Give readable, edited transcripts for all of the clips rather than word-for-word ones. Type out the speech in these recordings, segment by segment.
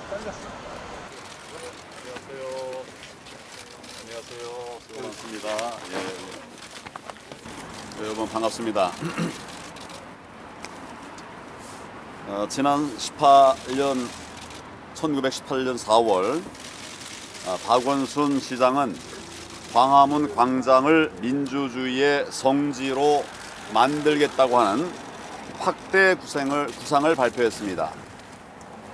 안녕하세요. 안녕하세요. 반갑습니다. 여러분 반갑습니다. 지난 1918년 4월 박원순 시장은 광화문 광장을 민주주의의 성지로 만들겠다고 하는 확대 구상을 발표했습니다.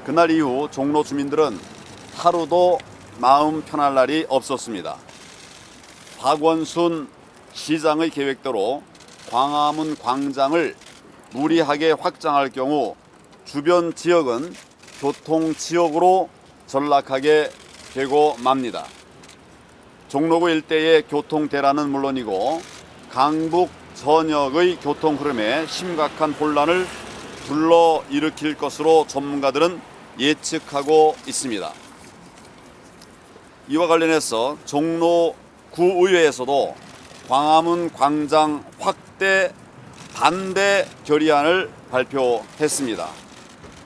그날 이후 종로 주민들은 하루도 마음 편할 날이 없었습니다. 박원순 시장의 계획대로 광화문 광장을 무리하게 확장할 경우 주변 지역은 교통 지역으로 전락하게 되고 맙니다. 종로구 일대의 교통 대란은 물론이고 강북 전역의 교통 흐름에 심각한 혼란을 불러일으킬 것으로 전문가들은 예측하고 있습니다. 이와 관련해서 종로구의회에서도 광화문 광장 확대 반대 결의안을 발표했습니다.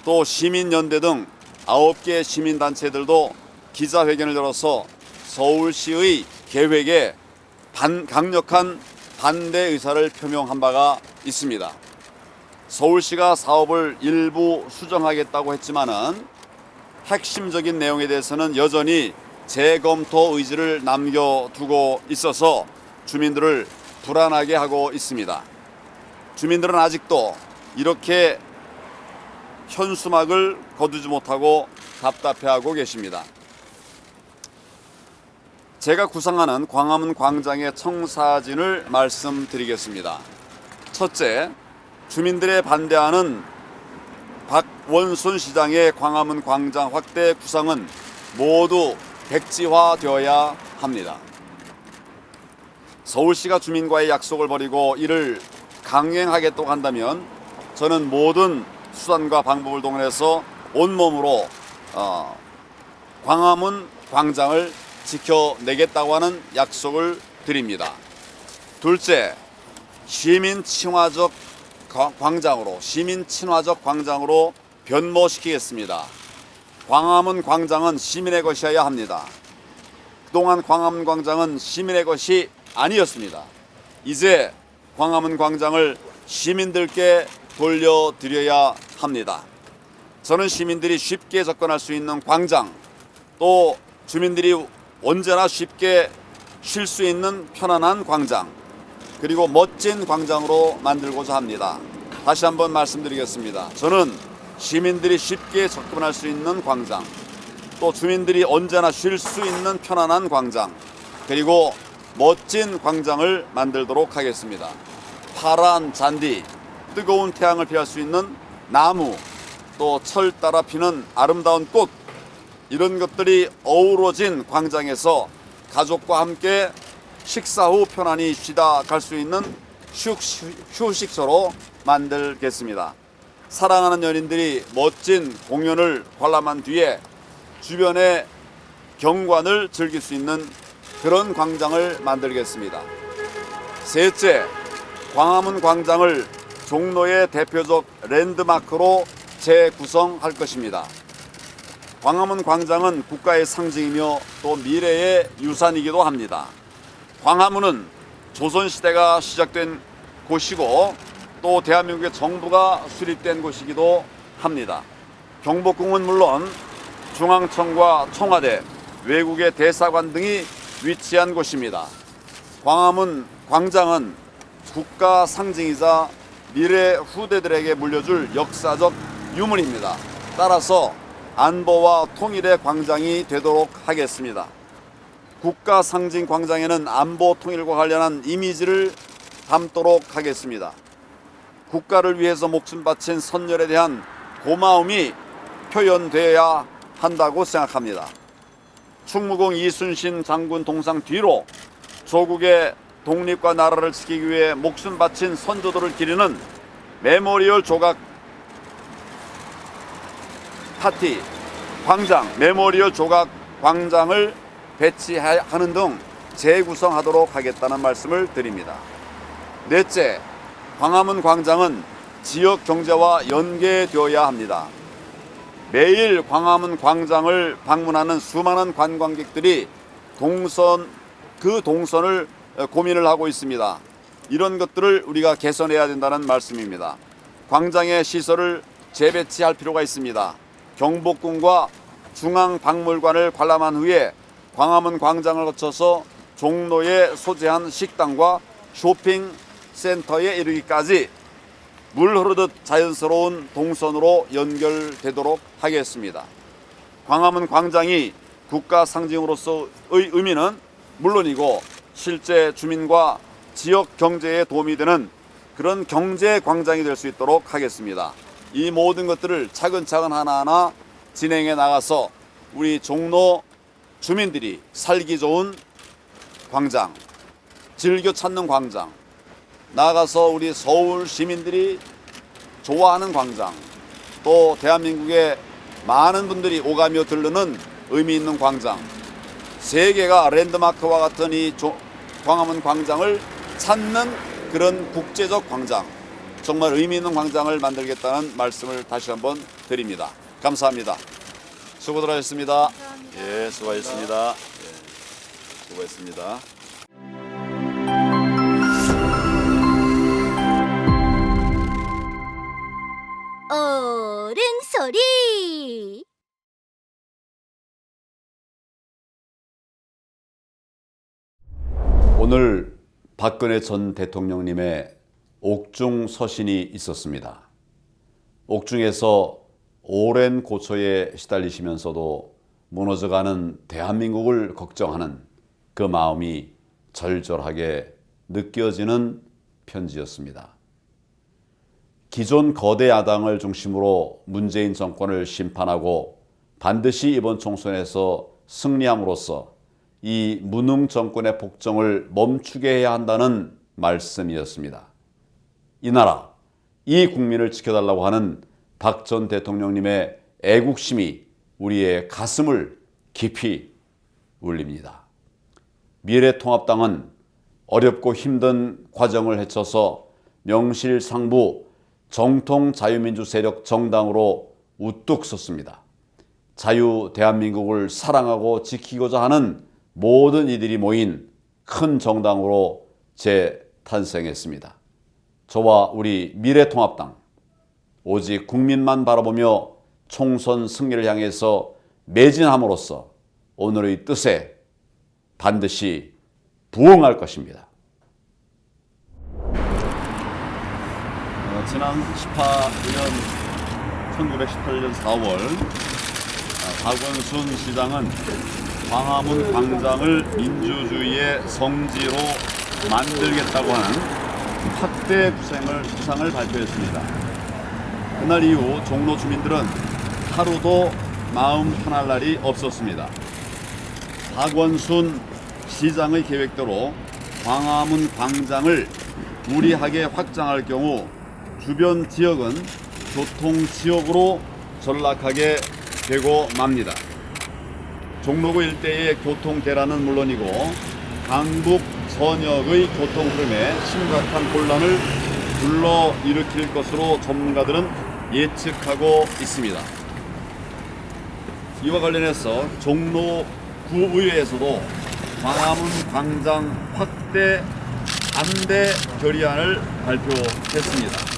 또 시민연대 등 9개 시민단체들도 기자회견을 열어서 서울시의 계획에 강력한 반대 의사를 표명한 바가 있습니다. 서울시가 사업을 일부 수정하겠다고 했지만은 핵심적인 내용에 대해서는 여전히 재검토 의지를 남겨두고 있어서 주민들을 불안하게 하고 있습니다. 주민들은 아직도 이렇게 현수막을 거두지 못하고 답답해하고 계십니다. 제가 구상하는 광화문 광장의 청사진을 말씀드리겠습니다. 첫째, 주민들의 반대하는 박원순 시장의 광화문 광장 확대 구상은 모두 백지화되어야 합니다. 서울시가 주민과의 약속을 버리고 이를 강행하겠다고 한다면 저는 모든 수단과 방법을 동원해서 온몸으로 광화문 광장을 지켜내겠다고 하는 약속을 드립니다. 둘째, 시민 친화적 광장으로 변모시키겠습니다. 광화문 광장은 시민의 것이어야 합니다. 그동안 광화문 광장은 시민의 것이 아니었습니다. 이제 광화문 광장을 시민들께 돌려드려야 합니다. 저는 시민들이 쉽게 접근할 수 있는 광장, 또 주민들이 언제나 쉽게 쉴 수 있는 편안한 광장, 그리고 멋진 광장으로 만들고자 합니다. 다시 한번 말씀드리겠습니다. 저는 시민들이 쉽게 접근할 수 있는 광장, 또 주민들이 언제나 쉴 수 있는 편안한 광장, 그리고 멋진 광장을 만들도록 하겠습니다. 파란 잔디, 뜨거운 태양을 피할 수 있는 나무, 또 철 따라 피는 아름다운 꽃, 이런 것들이 어우러진 광장에서 가족과 함께 식사 후 편안히 쉬다 갈 수 있는 휴식소로 만들겠습니다. 사랑하는 연인들이 멋진 공연을 관람한 뒤에 주변의 경관을 즐길 수 있는 그런 광장을 만들겠습니다. 셋째, 광화문 광장을 종로의 대표적 랜드마크로 재구성할 것입니다. 광화문 광장은 국가의 상징이며 또 미래의 유산이기도 합니다. 광화문은 조선시대가 시작된 곳이고 또 대한민국의 정부가 수립된 곳이기도 합니다. 경복궁은 물론 중앙청과 청와대, 외국의 대사관 등이 위치한 곳입니다. 광화문 광장은 국가 상징이자 미래 후대들에게 물려줄 역사적 유물입니다. 따라서 안보와 통일의 광장이 되도록 하겠습니다. 국가 상징 광장에는 안보 통일과 관련한 이미지를 담도록 하겠습니다. 국가를 위해서 목숨 바친 선열에 대한 고마움이 표현되어야 한다고 생각합니다. 충무공 이순신 장군 동상 뒤로 조국의 독립과 나라를 지키기 위해 목숨 바친 선조들을 기리는 메모리얼 조각 파티 광장, 메모리얼 조각 광장을 배치하는 등 재구성하도록 하겠다는 말씀을 드립니다. 넷째, 광화문 광장은 지역 경제와 연계되어야 합니다. 매일 광화문 광장을 방문하는 수많은 관광객들이 그 동선을 고민을 하고 있습니다. 이런 것들을 우리가 개선해야 된다는 말씀입니다. 광장의 시설을 재배치할 필요가 있습니다. 경복궁과 중앙박물관을 관람한 후에 광화문 광장을 거쳐서 종로에 소재한 식당과 쇼핑센터에 이르기까지 물 흐르듯 자연스러운 동선으로 연결되도록 하겠습니다. 광화문 광장이 국가 상징으로서의 의미는 물론이고 실제 주민과 지역 경제에 도움이 되는 그런 경제 광장이 될 수 있도록 하겠습니다. 이 모든 것들을 차근차근 하나하나 진행해 나가서 우리 종로 주민들이 살기 좋은 광장, 즐겨 찾는 광장, 나아가서 우리 서울 시민들이 좋아하는 광장, 또 대한민국의 많은 분들이 오가며 들르는 의미 있는 광장, 세계가 랜드마크와 같은 이 광화문 광장을 찾는 그런 국제적 광장, 정말 의미 있는 광장을 만들겠다는 말씀을 다시 한번 드립니다. 감사합니다. 수고들 하셨습니다. 예, 수고하셨습니다. 예, 수고했습니다. 어른 소리. 오늘 박근혜 전 대통령님의 옥중 서신이 있었습니다. 옥중에서 오랜 고초에 시달리시면서도 무너져가는 대한민국을 걱정하는 그 마음이 절절하게 느껴지는 편지였습니다. 기존 거대 야당을 중심으로 문재인 정권을 심판하고 반드시 이번 총선에서 승리함으로써 이 무능 정권의 복종을 멈추게 해야 한다는 말씀이었습니다. 이 나라, 이 국민을 지켜달라고 하는 박 전 대통령님의 애국심이 우리의 가슴을 깊이 울립니다. 미래통합당은 어렵고 힘든 과정을 헤쳐서 명실상부 정통 자유민주 세력 정당으로 우뚝 섰습니다. 자유 대한민국을 사랑하고 지키고자 하는 모든 이들이 모인 큰 정당으로 재탄생했습니다. 저와 우리 미래통합당, 오직 국민만 바라보며 총선 승리를 향해서 매진함으로써 오늘의 뜻에 반드시 부응할 것입니다. 지난 1918년 4월 박원순 시장은 광화문 광장을 민주주의의 성지로 만들겠다고 하는 확대 구상을 발표했습니다. 그날 이후 종로 주민들은 하루도 마음 편할 날이 없었습니다. 박원순 시장의 계획대로 광화문 광장을 무리하게 확장할 경우 주변 지역은 교통 지역으로 전락하게 되고 맙니다. 종로구 일대의 교통 대란은 물론이고 강북 전역의 교통 흐름에 심각한 혼란을 불러일으킬 것으로 전문가들은 예측하고 있습니다. 이와 관련해서 종로구의회에서도 광화문 광장 확대 반대 결의안을 발표했습니다.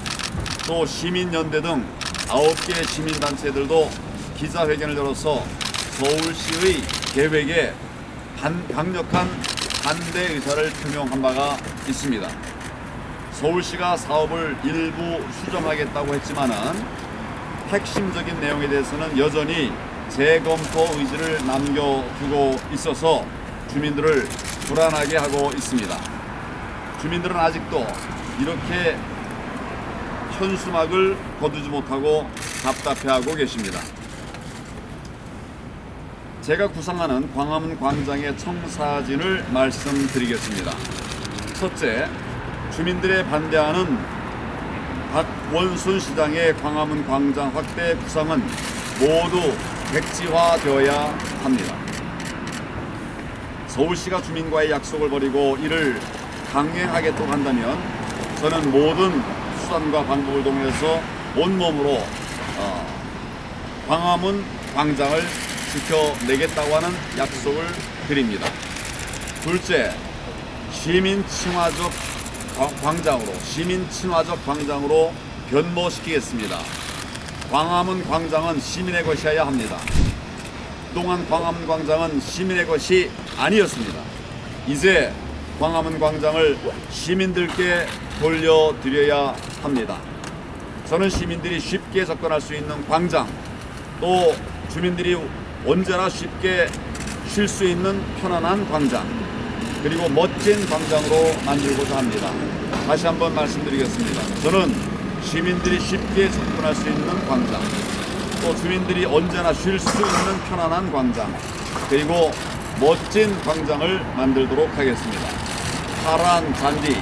또 시민연대 등 9개 시민단체들도 기자회견을 열어서 서울시의 계획에 강력한 반대 의사를 표명한 바가 있습니다. 서울시가 사업을 일부 수정하겠다고 했지만은 핵심적인 내용에 대해서는 여전히 재검토 의지를 남겨두고 있어서 주민들을 불안하게 하고 있습니다. 주민들은 아직도 이렇게 현수막을 거두지 못하고 답답해하고 계십니다. 제가 구상하는 광화문 광장의 청사진을 말씀드리겠습니다. 첫째, 주민들의 반대하는 박원순 시장의 광화문 광장 확대 구상은 모두 백지화되어야 합니다. 서울시가 주민과의 약속을 버리고 이를 강행하겠다고 한다면 저는 모든 수단과 방법을 동원해서 온몸으로 광화문 광장을 지켜내겠다고 하는 약속을 드립니다. 둘째, 시민 친화적 광장으로 변모시키겠습니다. 광화문 광장은 시민의 것이어야 합니다. 그동안 광화문 광장은 시민의 것이 아니었습니다. 이제 광화문 광장을 시민들께 돌려드려야 합니다. 저는 시민들이 쉽게 접근할 수 있는 광장, 또 주민들이 언제나 쉽게 쉴 수 있는 편안한 광장, 그리고 멋진 광장으로 만들고자 합니다. 다시 한번 말씀드리겠습니다. 저는 시민들이 쉽게 접근할 수 있는 광장, 또 주민들이 언제나 쉴 수 있는 편안한 광장, 그리고 멋진 광장을 만들도록 하겠습니다. 파란 잔디,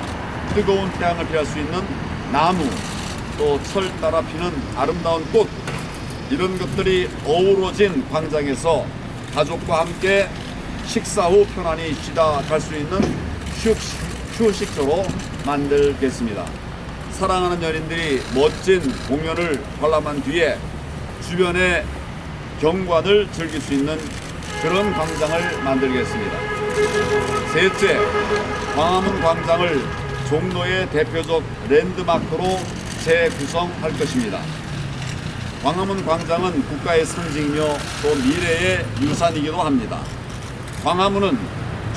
뜨거운 태양을 피할 수 있는 나무, 또 철 따라 피는 아름다운 꽃, 이런 것들이 어우러진 광장에서 가족과 함께 식사 후 편안히 쉬다 갈 수 있는 휴식소로 만들겠습니다. 사랑하는 연인들이 멋진 공연을 관람한 뒤에 주변의 경관을 즐길 수 있는 그런 광장을 만들겠습니다. 셋째, 광화문 광장을 종로의 대표적 랜드마크로 재구성할 것입니다. 광화문 광장은 국가의 상징이며 또 미래의 유산이기도 합니다. 광화문은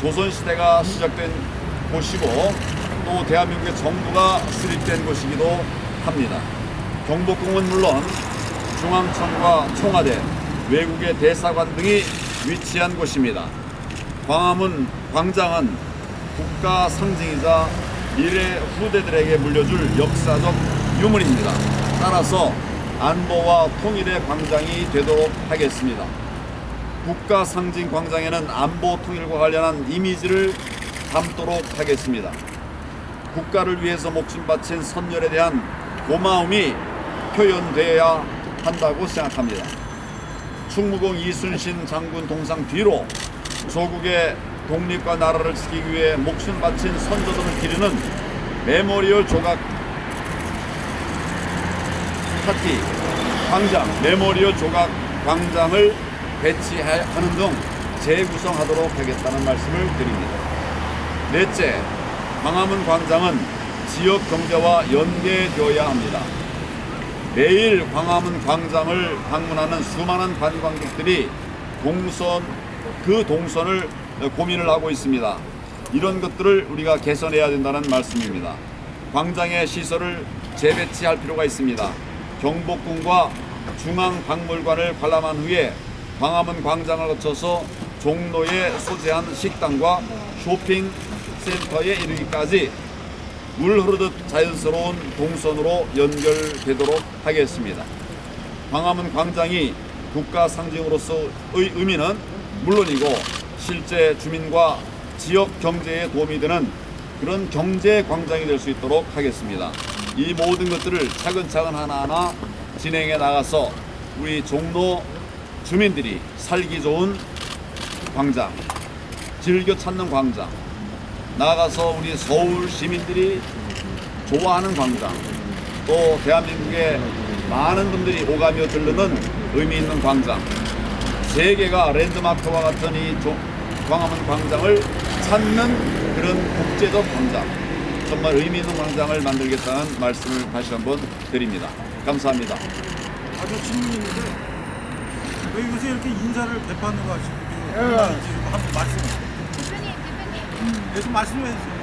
조선시대가 시작된 곳이고 또 대한민국의 정부가 수립된 곳이기도 합니다. 경복궁은 물론 중앙청과 청와대, 외국의 대사관 등이 위치한 곳입니다. 광화문 광장은 국가 상징이자 미래 후대들에게 물려줄 역사적 유물입니다. 따라서 안보와 통일의 광장이 되도록 하겠습니다. 국가 상징 광장에는 안보 통일과 관련한 이미지를 담도록 하겠습니다. 국가를 위해서 목숨 바친 선열에 대한 고마움이 표현되어야 한다고 생각합니다. 충무공 이순신 장군 동상 뒤로 조국의 독립과 나라를 지키기 위해 목숨 바친 선조들을 기리는 메모리얼 조각 파티 광장, 메모리얼 조각 광장을 배치하는 등 재구성하도록 하겠다는 말씀을 드립니다. 넷째, 광화문 광장은 지역 경제와 연계되어야 합니다. 매일 광화문 광장을 방문하는 수많은 관광객들이 동선을 고민을 하고 있습니다. 이런 것들을 우리가 개선해야 된다는 말씀입니다. 광장의 시설을 재배치할 필요가 있습니다. 경복궁과 중앙박물관을 관람한 후에 광화문 광장을 거쳐서 종로에 소재한 식당과 쇼핑센터에 이르기까지 물 흐르듯 자연스러운 동선으로 연결되도록 하겠습니다. 광화문 광장이 국가 상징으로서의 의미는 물론이고 실제 주민과 지역 경제에 도움이 되는 그런 경제 광장이 될 수 있도록 하겠습니다. 이 모든 것들을 차근차근 하나하나 진행해 나가서 우리 종로 주민들이 살기 좋은 광장, 즐겨 찾는 광장, 나아가서 우리 서울 시민들이 좋아하는 광장, 또 대한민국의 많은 분들이 오가며 들르는 의미 있는 광장, 세계가 랜드마크와 같은 이 광화문 광장을 찾는 그런 국제적 광장, 정말 의미 있는 광장을 만들겠다는 말씀을 다시 한번 드립니다. 감사합니다. 아주 질문인데 왜 요새 이렇게 인사를 베푸는 거 하시고 한번 말씀해 대표님. 계속 말씀해 주세요.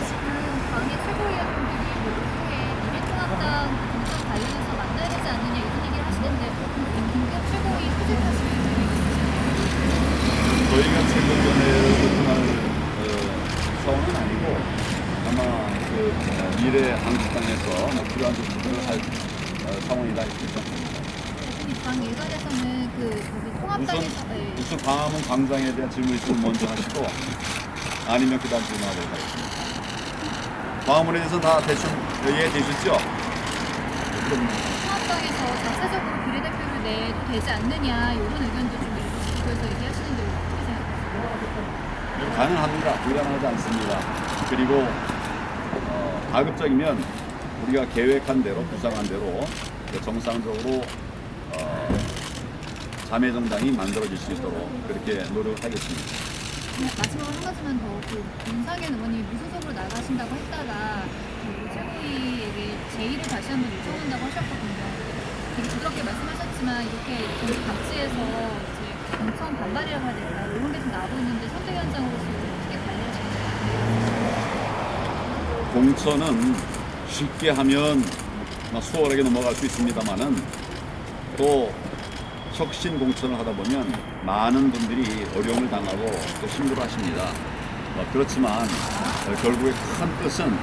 지금 당의 최고위원들이 모두에 미래통합당 공천 관련해서 만나야 되지 않느냐 이런 얘기를 하시는데 김기현 최고위 소집하실 계획이 있으신가요? 저희가 최고위원회를 구성할 상황은 아니고 아마 미래 한국당에서 필요한 조치를 할 상황이다 이렇게 생각합니다. 대표님 당 예산에서는 거기 통합당에서 우선 광화문 광장에 대한 질문 있으면 먼저 하시고 아니면 그 다음 질문하도록 하겠습니다. 광화문에 대해서 다 대충 이해되셨죠? 통합당에서 자체적으로 비례대표를 내도 되지 않느냐 이런 의견도 좀 일부에서 얘기하시는데 어떻게 생각하세요? 가능합니다. 불가능하지 않습니다. 그리고 가급적이면 우리가 계획한 대로 구상한 대로 정상적으로 자매정당이 만들어질 수 있도록 그렇게 노력하겠습니다. 마지막으로 한 가지만 더, 윤상현 의원이 무소속으로 나가신다고 했다가 최고위에게 제의를 다시 한번 요청한다고 하셨거든요. 되게 부드럽게 말씀하셨지만 이렇게 전국 각지에서 이제 공천 반발이라고 해야 될까요? 이런 게 좀 나오고 있는데 선대위원장으로서 어떻게 관리하시나요? 공천은 쉽게 하면 수월하게 넘어갈 수 있습니다만은 또 혁신 공천을 하다 보면 많은 분들이 어려움을 당하고 또 힘들어하십니다. 그렇지만 결국에 큰 뜻은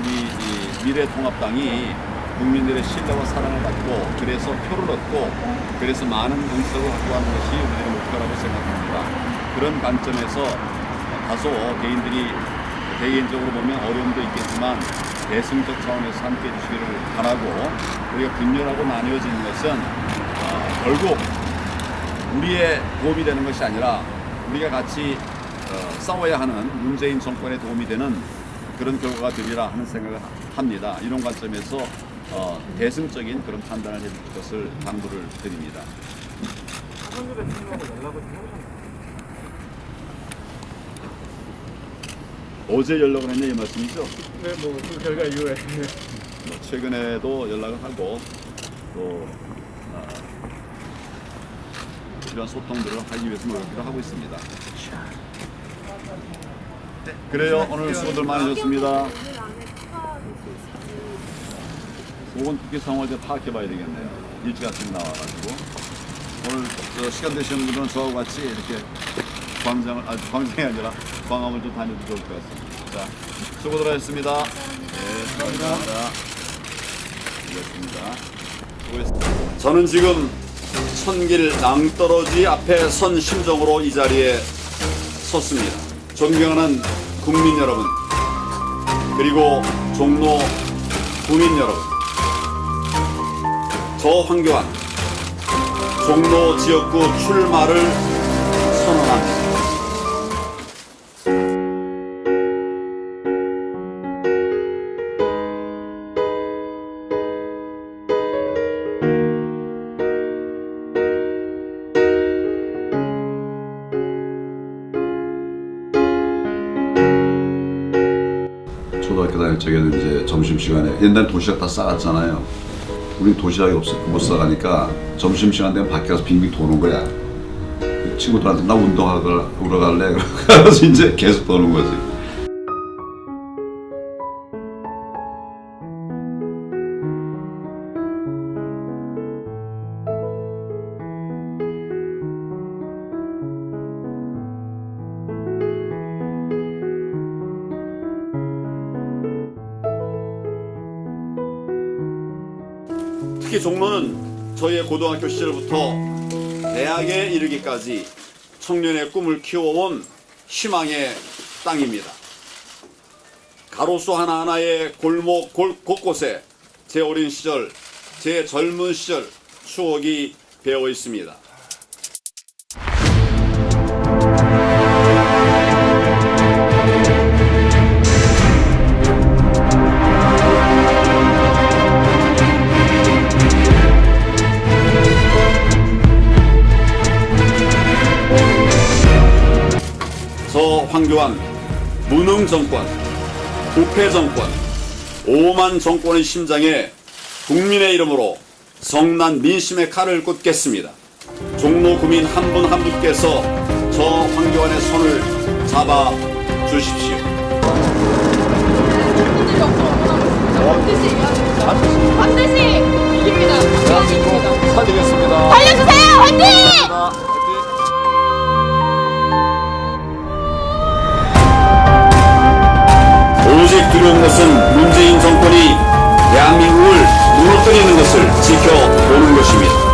우리 이 미래통합당이 국민들의 신뢰와 사랑을 받고 그래서 표를 얻고 그래서 많은 공석을 확보하는 것이 우리의 목표라고 생각합니다. 그런 관점에서 다소 개인적으로 보면 어려움도 있겠지만 대승적 차원에서 함께해 주시기를 바라고 우리가 분열하고 나뉘어지는 것은 결국 우리의 도움이 되는 것이 아니라 우리가 같이 싸워야 하는 문재인 정권에 도움이 되는 그런 결과가 되리라 하는 생각을 합니다. 이런 관점에서 대승적인 그런 판단을 해줄 것을 당부를 드립니다. 어제 연락을 했냐 이 말씀이죠? 네, 그 결과 이후에. 최근에도 연락을 하고 또 이런 소통들을 하기 위해서 노력을 하고 있습니다. 그래요. 오늘 수고들 많으셨습니다. 그건 국회 상황을 좀 파악해봐야 되겠네요. 일찍 아침에 나와가지고 오늘 시간 되시는 분들은 저하고 같이 이렇게 광장이 아니라 광화문 좀 다녀도 좋을 것 같습니다. 자, 수고들 하셨습니다. 네, 감사합니다. 수고했습니다. 저는 지금 천길 낭떠러지 앞에 선 심정으로 이 자리에 섰습니다. 존경하는 국민 여러분, 그리고 종로 구민 여러분, 저 황교안 종로 지역구 출마를 선언합니다. 초등학교 다닐 적에는 이제 점심시간에 옛날 도시락 다 싸갔잖아요. 우리 도시락이 못 싸가니까 점심시간 되면 밖에 가서 빙빙 도는 거야. 친구들한테 나 운동하러 갈래? 그래서 이제 계속 도는 거지. 특히 종로는 저희의 고등학교 시절부터 대학에 이르기까지 청년의 꿈을 키워온 희망의 땅입니다. 가로수 하나하나의 골목 곳곳에 제 어린 시절, 제 젊은 시절 추억이 배어 있습니다. 저 황교안 무능 정권, 부패 정권, 오만 정권의 심장에 국민의 이름으로 성난 민심의 칼을 꽂겠습니다. 종로 구민 한 분 한 분께서 저 황교안의 손을 잡아 주십시오. 반드시 이깁니다. 이깁니다. 사드리겠습니다. 달려주세요, 화이팅! 오직 두려운 것은 문재인 정권이 대한민국을 무너뜨리는 것을 지켜보는 것입니다.